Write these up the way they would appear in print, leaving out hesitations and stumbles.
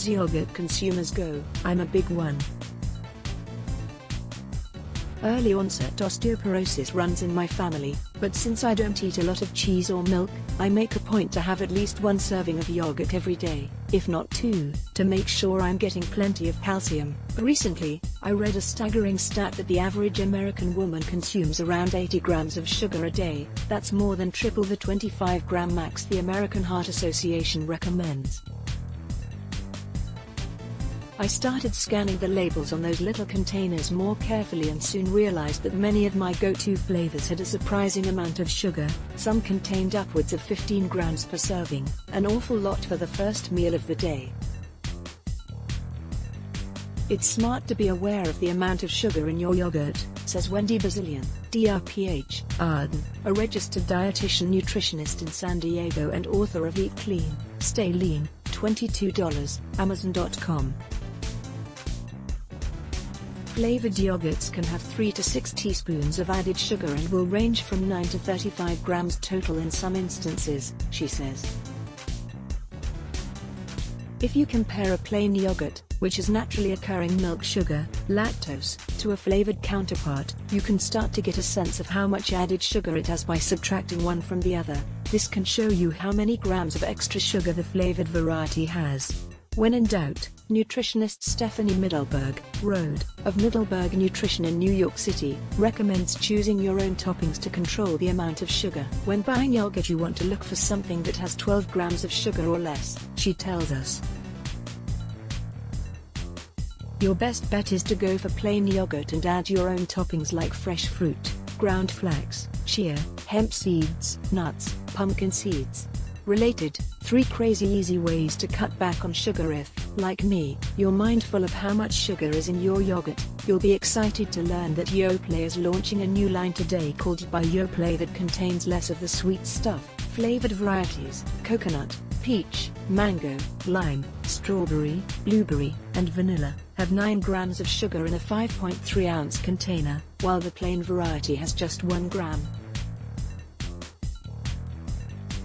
as yogurt consumers go, I'm a big one. Early onset osteoporosis runs in my family, but since I don't eat a lot of cheese or milk, I make a point to have at least one serving of yogurt every day, if not two, to make sure I'm getting plenty of calcium. Recently, I read a staggering stat that the average American woman consumes around 80 grams of sugar a day. That's more than triple the 25-gram max the American Heart Association recommends. I started scanning the labels on those little containers more carefully and soon realized that many of my go-to flavors had a surprising amount of sugar. Some contained upwards of 15 grams per serving, an awful lot for the first meal of the day. It's smart to be aware of the amount of sugar in your yogurt, says Wendy Bazilian, DRPH, Arden, a registered dietitian nutritionist in San Diego and author of Eat Clean, Stay Lean, $22, Amazon.com. Flavored yogurts can have 3 to 6 teaspoons of added sugar and will range from 9 to 35 grams total in some instances, she says. If you compare a plain yogurt, which is naturally occurring milk sugar, lactose, to a flavored counterpart, you can start to get a sense of how much added sugar it has by subtracting one from the other. This can show you how many grams of extra sugar the flavored variety has. When in doubt, nutritionist Stephanie Middleberg, Road, of Middleberg Nutrition in New York City, recommends choosing your own toppings to control the amount of sugar. When buying yogurt, you want to look for something that has 12 grams of sugar or less, she tells us. Your best bet is to go for plain yogurt and add your own toppings like fresh fruit, ground flax, chia, hemp seeds, nuts, pumpkin seeds. Related, 3 crazy easy ways to cut back on sugar. If, like me, you're mindful of how much sugar is in your yogurt, you'll be excited to learn that Yoplait is launching a new line today called by Yoplait that contains less of the sweet stuff. Flavored varieties, coconut, peach, mango, lime, strawberry, blueberry, and vanilla, have 9 grams of sugar in a 5.3-ounce container, while the plain variety has just 1 gram.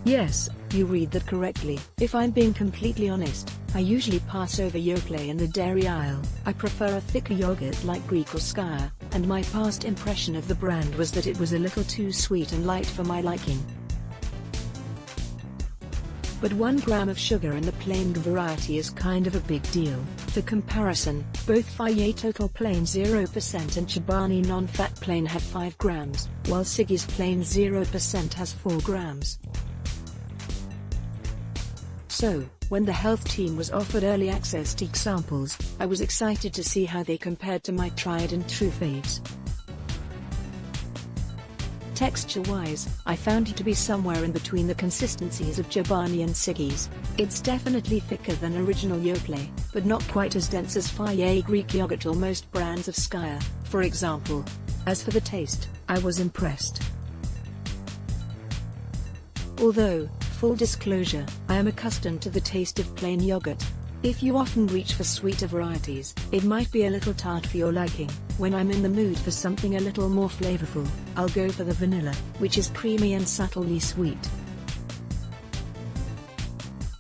Yes, you read that correctly. If I'm being completely honest, I usually pass over Yoplait in the dairy aisle. I prefer a thicker yogurt like Greek or Skyr, and my past impression of the brand was that it was a little too sweet and light for my liking. But 1 gram of sugar in the plain variety is kind of a big deal. For comparison, both Fage Total Plain 0% and Chobani Non-Fat Plain have 5 grams, while Siggi's Plain 0% has 4 grams. So, when the health team was offered early access to samples, I was excited to see how they compared to my tried and true faves. Texture-wise, I found it to be somewhere in between the consistencies of Chobani and Siggi's. It's definitely thicker than original Yoplait, but not quite as dense as Fage Greek yogurt or most brands of Skyr, for example. As for the taste, I was impressed. Although, full disclosure, I am accustomed to the taste of plain yogurt. If you often reach for sweeter varieties, it might be a little tart for your liking. When I'm in the mood for something a little more flavorful, I'll go for the vanilla, which is creamy and subtly sweet.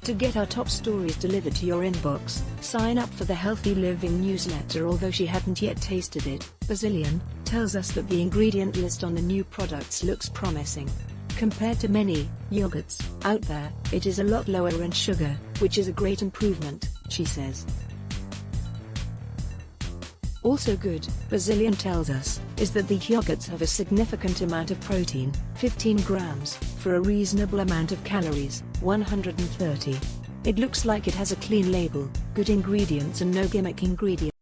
To get our top stories delivered to your inbox, sign up for the Healthy Living newsletter. Although she hadn't yet tasted it, Bazilian tells us that the ingredient list on the new products looks promising. Compared to many yogurts out there, it is a lot lower in sugar, which is a great improvement, she says. Also good, Bazilian tells us, is that the yogurts have a significant amount of protein, 15 grams, for a reasonable amount of calories, 130. It looks like it has a clean label, good ingredients and no gimmick ingredients.